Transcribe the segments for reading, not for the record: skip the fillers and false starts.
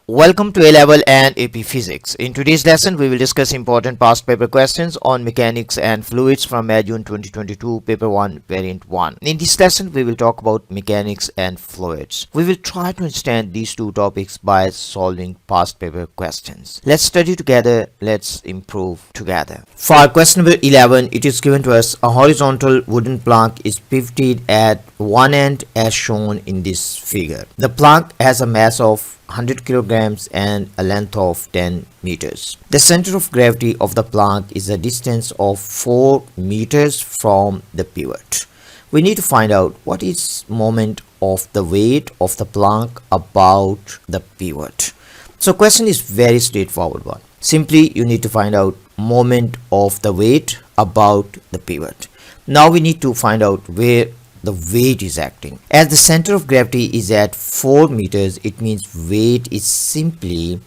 Welcome to A-Level and AP Physics. In today's lesson, we will discuss important past paper questions on mechanics and fluids from May June 2022, Paper 1, Variant 1. In this lesson, we will talk about mechanics and fluids. We will try to understand these two topics by solving past paper questions. Let's study together. Let's improve together. For question number 11, it is given to us a horizontal wooden plank is pivoted at one end as shown in this figure. The plank has a mass of 100 kilograms and a length of 10 meters. The center of gravity of the plank is a distance of 4 meters from the pivot. We need to find out what is moment of the weight of the plank about the pivot. So question is very straightforward one. Simply you need to find out moment of the weight about the pivot. Now we need to find out where the weight is acting. As the center of gravity is at 4 meters, it means weight is simply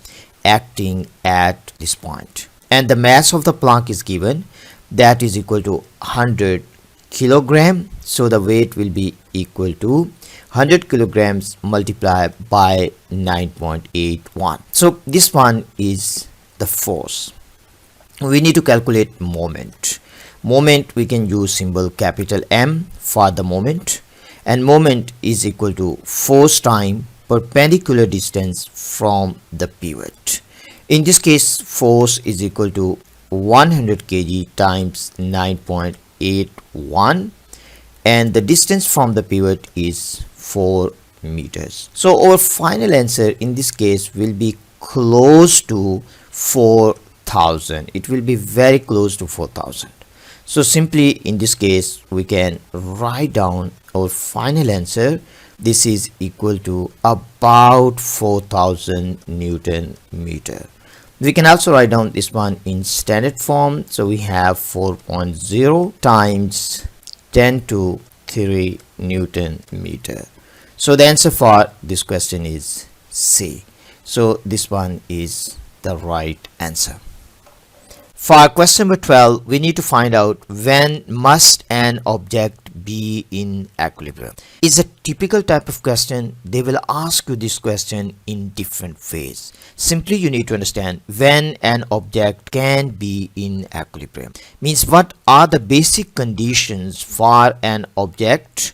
acting at this point. And the mass of the plank is given, that is equal to 100 kilogram. So the weight will be equal to 100 kilograms multiplied by 9.81. So this one is the force. We need to calculate moment. Moment, we can use symbol capital M for the moment, and moment is equal to force time perpendicular distance from the pivot. In this case, force is equal to 100 kg times 9.81, and the distance from the pivot is 4 meters. So our final answer in this case will be close to 4,000. It will be very close to 4,000. So simply in this case we can write down our final answer. This is equal to about 4,000 Newton meter. We can also write down this one in standard form. So we have 4.0 times 10 to 3 Newton meter. So the answer for this question is C. So this one is the right answer. For question number 12, we need to find out when must an object be in equilibrium. It's a typical type of question. They will ask you this question in different ways. Simply you need to understand when an object can be in equilibrium. Means what are the basic conditions for an object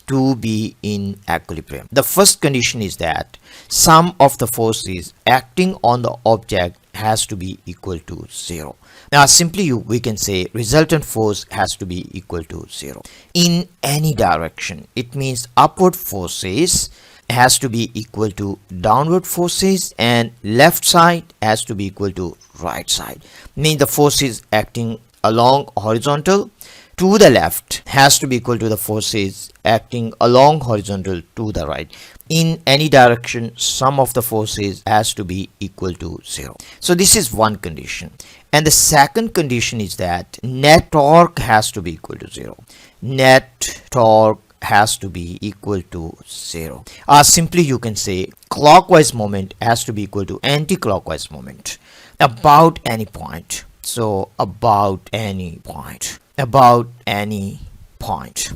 to be in equilibrium. The first condition is that sum of the forces acting on the object has to be equal to 0. Now simply we can say resultant force has to be equal to 0 in any direction. It means upward forces has to be equal to downward forces, and left side has to be equal to right side. Means the forces acting along horizontal to the left has to be equal to the forces acting along horizontal to the right. In any direction, sum of the forces has to be equal to 0. So this is one condition. And the second condition is that net torque has to be equal to 0. Net torque has to be equal to 0. Simply you can say clockwise moment has to be equal to anti-clockwise moment about any point. So about any point. About any point.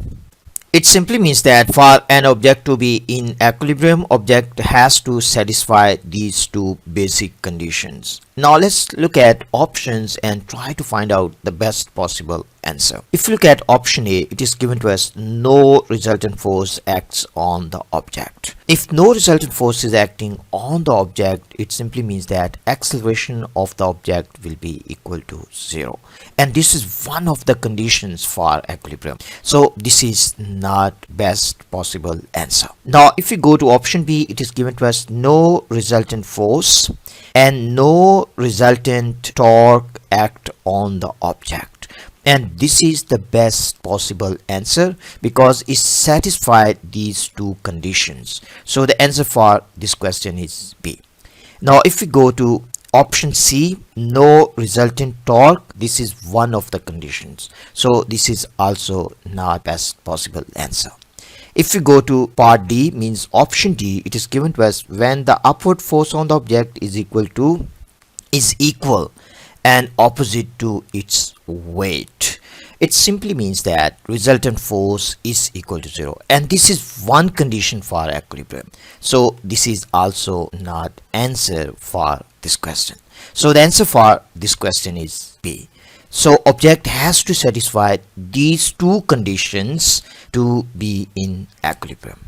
It simply means that for an object to be in equilibrium, object has to satisfy these two basic conditions. Now let's look at options and try to find out the best possible answer. If you look at option A, it is given to us no resultant force acts on the object. If no resultant force is acting on the object, it simply means that acceleration of the object will be equal to 0. And this is one of the conditions for equilibrium. So this is not best possible answer. Now if we go to option B, it is given to us no resultant force and no resultant torque act on the object, and this is the best possible answer because it satisfied these two conditions. So the answer for this question is B. Now if we go to option C, no resultant torque, this is one of the conditions, so this is also not best possible answer. If we go to part D, means option D, it is given to us when the upward force on the object is equal and opposite to its weight. It simply means that resultant force is equal to 0, and this is one condition for equilibrium. So this is also not answer for this question. So the answer for this question is B. So object has to satisfy these two conditions to be in equilibrium.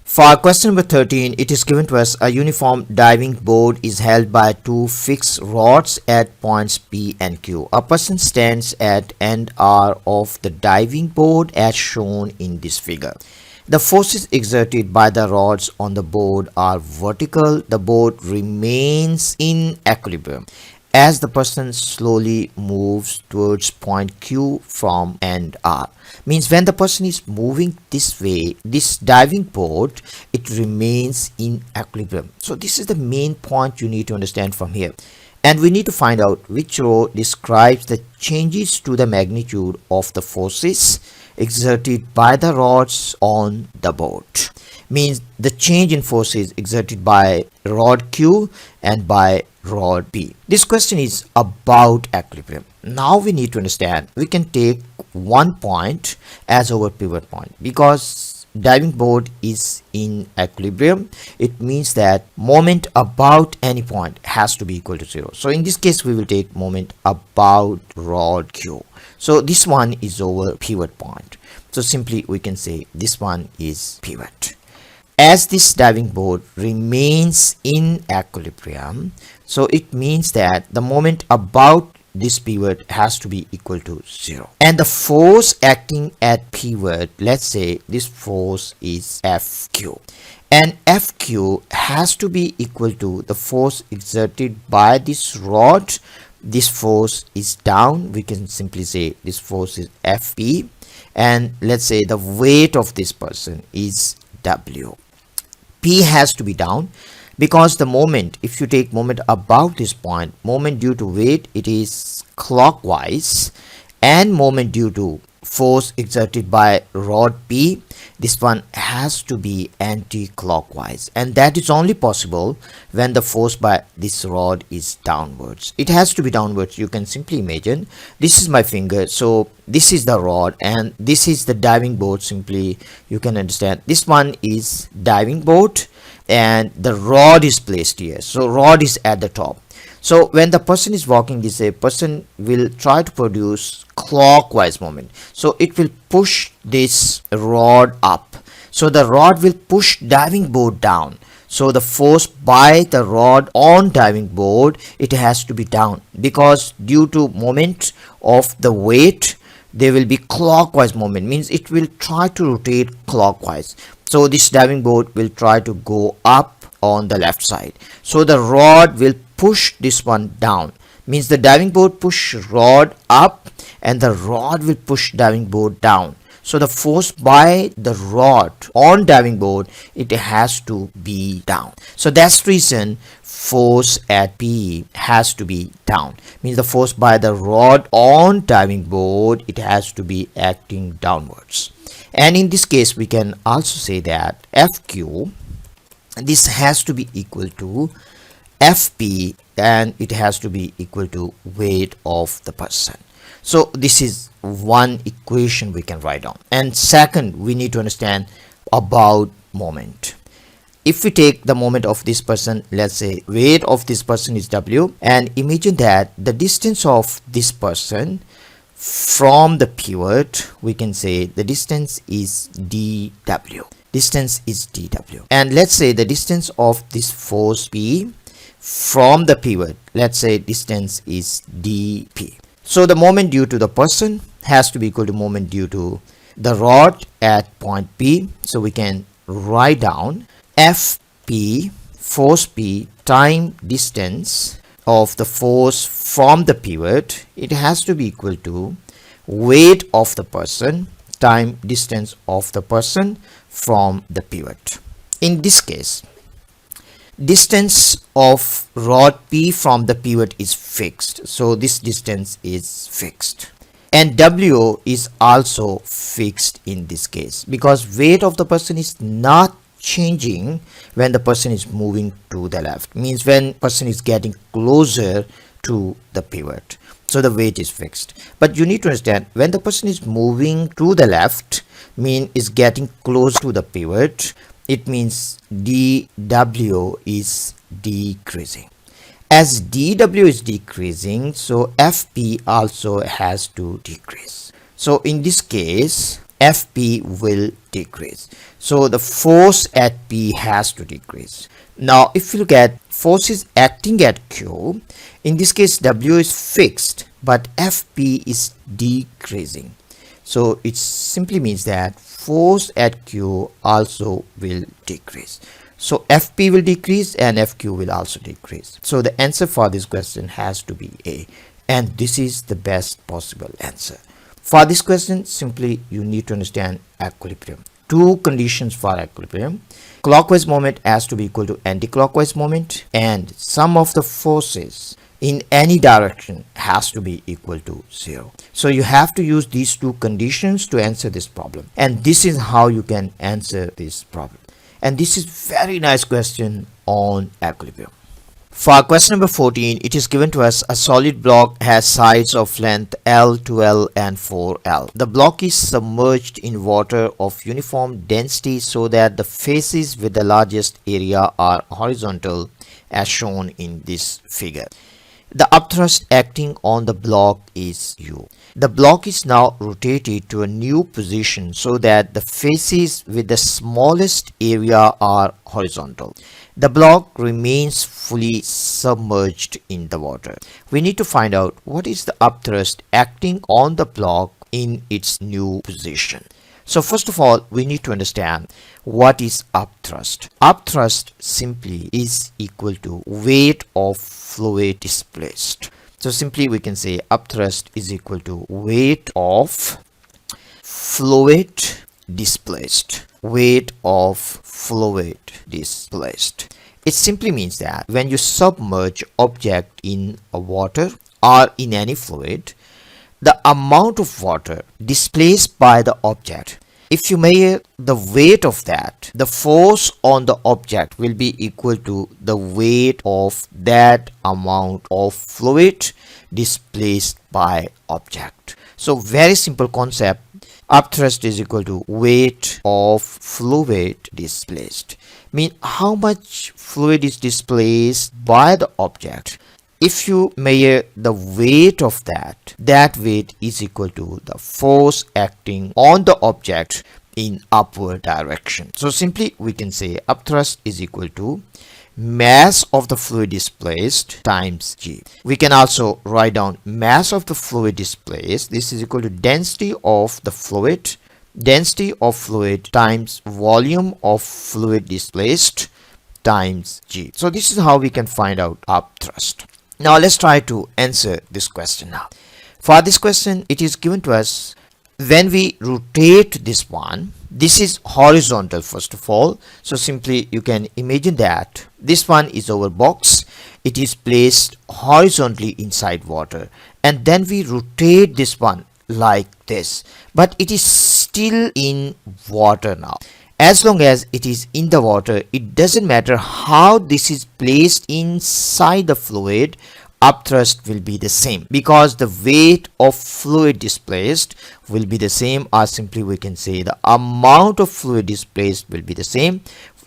For question number 13, it is given to us a uniform diving board is held by two fixed rods at points P and Q. A person stands at end R of the diving board as shown in this figure. The forces exerted by the rods on the board are vertical. The board remains in equilibrium as the person slowly moves towards point Q from end R. Means when the person is moving this way, this diving board, it remains in equilibrium. So this is the main point you need to understand from here. And we need to find out which row describes the changes to the magnitude of the forces exerted by the rods on the board. Means the change in forces exerted by rod Q and by rod P. This question is about equilibrium. Now we need to understand, we can take one point as our pivot point because diving board is in equilibrium. It means that moment about any point has to be equal to 0. So in this case we will take moment about rod Q. So this one is our pivot point. So simply we can say this one is pivot. As this diving board remains in equilibrium, so it means that the moment about this pivot has to be equal to 0. And the force acting at pivot, let's say this force is FQ. And FQ has to be equal to the force exerted by this rod. This force is down. We can simply say this force is FP. And let's say the weight of this person is W. P has to be down because the moment, if you take moment about this point, moment due to weight, it is clockwise, and moment due to force exerted by rod P, this one has to be anti-clockwise, and that is only possible when the force by this rod is downwards. It has to be downwards. You can simply imagine this is my finger, so this is the rod and this is the diving board. Simply you can understand this one is diving board and the rod is placed here, so rod is at the top. So when the person is walking this way, person will try to produce clockwise moment. So it will push this rod up. So the rod will push diving board down. So the force by the rod on diving board, it has to be down because due to moment of the weight, there will be clockwise moment, means it will try to rotate clockwise. So this diving board will try to go up on the left side. So the rod will push this one down, means the diving board push rod up and the rod will push diving board down. So the force by the rod on diving board, it has to be down. So that's the reason force at P has to be down, means the force by the rod on diving board, it has to be acting downwards. And in this case we can also say that FQ, this has to be equal to FP and it has to be equal to weight of the person. So this is one equation we can write down. And second, we need to understand about moment. If we take the moment of this person, let's say weight of this person is W, and imagine that the distance of this person from the pivot, we can say the distance is dW. Distance is dW. And let's say the distance of this force P from the pivot, let's say distance is dP. So the moment due to the person has to be equal to moment due to the rod at point P. So we can write down FP, force P, time distance of the force from the pivot. It has to be equal to weight of the person, time distance of the person from the pivot. In this case, distance of rod P from the pivot is fixed, so this distance is fixed, and W is also fixed in this case because weight of the person is not changing when the person is moving to the left, means when person is getting closer to the pivot. so the weight is fixed. But you need to understand, when the person is moving to the left, mean is getting close to the pivot, it means dW is decreasing. As dW is decreasing, so FP also has to decrease. So in this case, FP will decrease. So the force at P has to decrease. Now if you look at forces acting at Q, in this case W is fixed but FP is decreasing. So it simply means that force at Q also will decrease. So FP will decrease and FQ will also decrease. So the answer for this question has to be A, and this is the best possible answer. For this question, simply you need to understand equilibrium. Two conditions for equilibrium. Clockwise moment has to be equal to anti-clockwise moment, and sum of the forces in any direction has to be equal to 0. So you have to use these two conditions to answer this problem, and this is how you can answer this problem. And this is very nice question on equilibrium. For question number 14, it is given to us a solid block has sides of length L, 2L and 4L. The block is submerged in water of uniform density so that the faces with the largest area are horizontal as shown in this figure. The upthrust acting on the block is U. The block is now rotated to a new position so that the faces with the smallest area are horizontal. The block remains fully submerged in the water. We need to find out what is the upthrust acting on the block in its new position. So first of all, we need to understand what is upthrust. Upthrust simply is equal to weight of fluid displaced. So simply we can say upthrust is equal to weight of fluid displaced. Weight of fluid displaced. It simply means that when you submerge object in a water or in any fluid, the amount of water displaced by the object, if you measure the weight of that, the force on the object will be equal to the weight of that amount of fluid displaced by object. So very simple concept. Upthrust is equal to weight of fluid displaced. Mean how much fluid is displaced by the object. If you measure the weight of that weight is equal to the force acting on the object in upward direction. So simply we can say upthrust is equal to mass of the fluid displaced times G. We can also write down mass of the fluid displaced. This is equal to density of the fluid. Density of fluid times volume of fluid displaced times G. So this is how we can find out upthrust. Now let's try to answer this question now. For this question, it is given to us when we rotate this one, this is horizontal first of all. So simply you can imagine that this one is our box. It is placed horizontally inside water, and then we rotate this one like this, but it is still in water now. As long as it is in the water, it doesn't matter how this is placed inside the fluid, upthrust will be the same because the weight of fluid displaced will be the same, or simply we can say the amount of fluid displaced will be the same.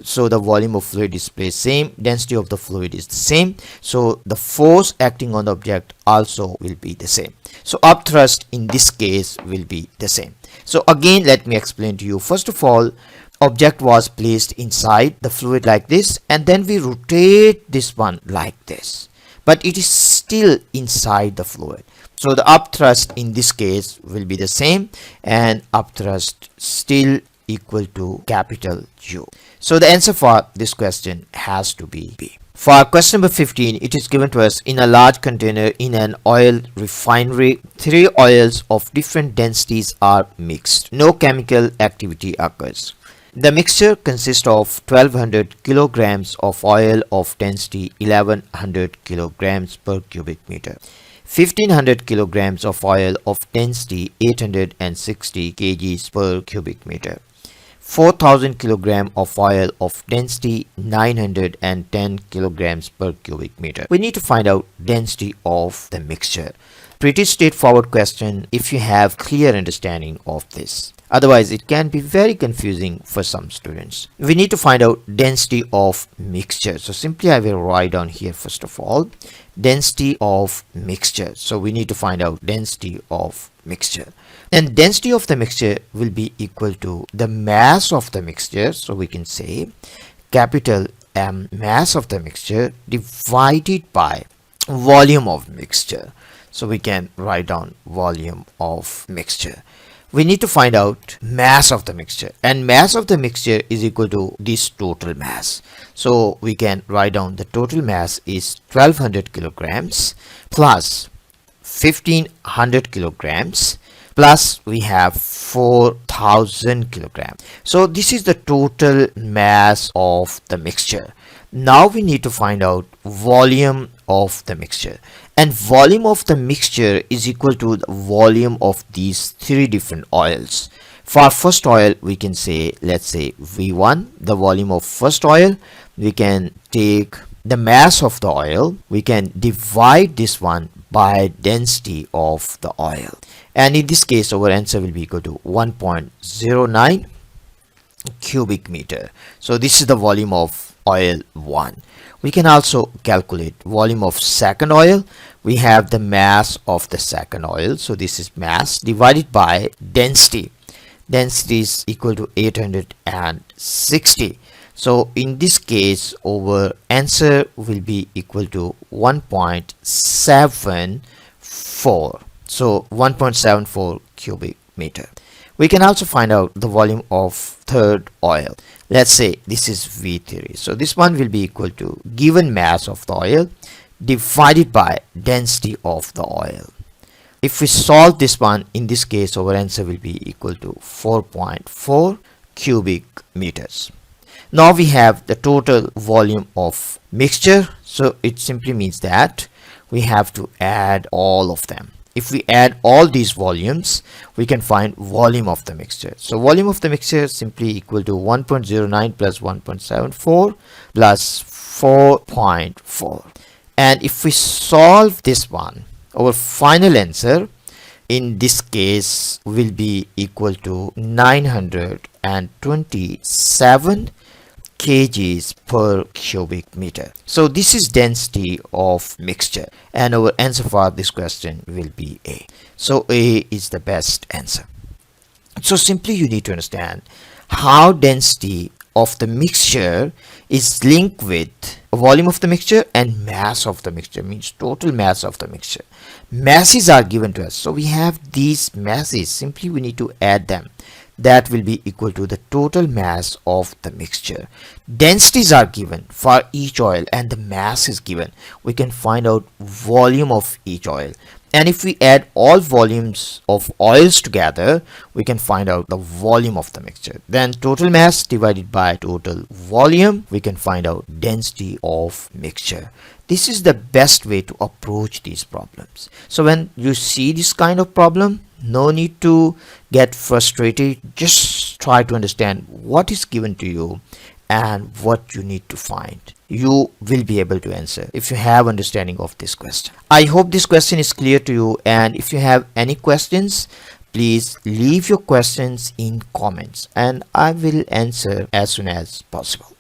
So the volume of fluid displaced same, density of the fluid is the same, so the force acting on the object also will be the same. So upthrust in this case will be the same. So again, let me explain to you. First of all, object was placed inside the fluid like this, and then we rotate this one like this, but it is still inside the fluid. So the upthrust in this case will be the same, and upthrust still equal to capital U. So the answer for this question has to be B. For question number 15, it is given to us in a large container in an oil refinery, 3 oils of different densities are mixed. No chemical activity occurs. The mixture consists of 1200 kilograms of oil of density 1100 kilograms per cubic meter, 1500 kilograms of oil of density 860 kgs per cubic meter, 4000 kilogram of oil of density 910 kilograms per cubic meter. We need to find out density of the mixture. Pretty straightforward question if you have clear understanding of this. Otherwise, it can be very confusing for some students. We need to find out density of mixture. So simply I will write down here first of all, density of mixture. So we need to find out density of mixture. And density of the mixture will be equal to the mass of the mixture. So we can say capital M, mass of the mixture, divided by volume of mixture. So we can write down volume of mixture. We need to find out mass of the mixture, and mass of the mixture is equal to this total mass. So we can write down the total mass is 1200 kilograms plus 1500 kilograms plus we have 4000 kilograms. So this is the total mass of the mixture. Now we need to find out volume of the mixture, and volume of the mixture is equal to the volume of these three different oils. For first oil, we can say, let's say V1, the volume of first oil. We can take the mass of the oil, we can divide this one by density of the oil, and in this case our answer will be equal to 1.09 cubic meter. So this is the volume of oil 1. We can also calculate volume of second oil. We have the mass of the second oil, so this is mass divided by density. Density is equal to 860. So in this case our answer will be equal to 1.74. So 1.74 cubic meter. We can also find out the volume of third oil. Let's say this is V3. So this one will be equal to given mass of the oil divided by density of the oil. If we solve this one, in this case our answer will be equal to 4.4 cubic meters. Now we have the total volume of mixture. So it simply means that we have to add all of them. If we add all these volumes, we can find volume of the mixture. So volume of the mixture is simply equal to 1.09 plus 1.74 plus 4.4. And if we solve this one, our final answer in this case will be equal to 927 kgs per cubic meter. So this is density of mixture, and our answer for this question will be A. So A is the best answer. So simply you need to understand how density of the mixture is linked with volume of the mixture and mass of the mixture, means total mass of the mixture. Masses are given to us, so we have these masses, simply we need to add them. That will be equal to the total mass of the mixture. Densities are given for each oil and the mass is given. We can find out volume of each oil, and if we add all volumes of oils together, we can find out the volume of the mixture. Then total mass divided by total volume, we can find out density of mixture. This is the best way to approach these problems. So when you see this kind of problem, no need to get frustrated. Just try to understand what is given to you and what you need to find. You will be able to answer if you have understanding of this question. I hope this question is clear to you, and if you have any questions, please leave your questions in comments and I will answer as soon as possible.